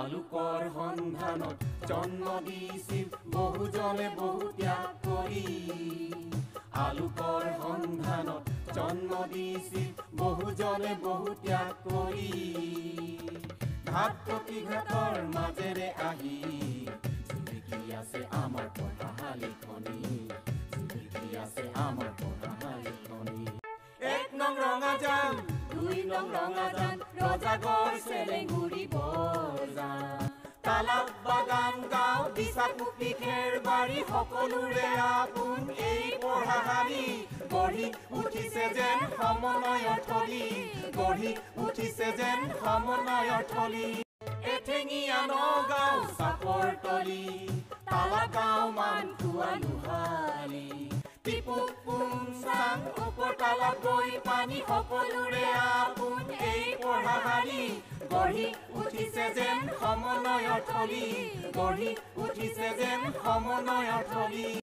আলোকৰ সন্ধানত জন্ম দিছিল বহুজনে বহু ত্যাগ কৰি আলোকৰ সন্ধানত জন্ম দিছিল বহুজনে বহু ত্যাগ কৰি ঘাত প্ৰতিঘাতৰ মাজেৰে আহি জিলিকি আছে আমাৰ পঢ়াশালীখনি জিলিকি আছে আমাৰ পঢ়াশালীখনি এক নং ৰঙাজান দুই নং ৰঙাজান ৰজাগড় চেলেঙুৰি বৰজান তালাব বাগান গাঁও দিছাকুপি খেৰবাৰী সকলোৰে আপোন এই পঢ়াশালী গঢ়ি উঠিছে যেন সমন্বয়ৰ থলী গঢ়ি উঠিছে যেন সমন্বয়ৰ থলী এঠেঙীয়া নগাঁও চাপৰতলী তালা গাঁও মানখোৱা লোহালী টিপুপুংচাং উপৰতালাত গৈ পানী সকলোৰে আপোন এই পঢ়াশালী গঢ়ি উঠিছে যেন সমন্বয়ৰ থলী গঢ়ি উঠিছে যেন সমন্বয়ৰ থলী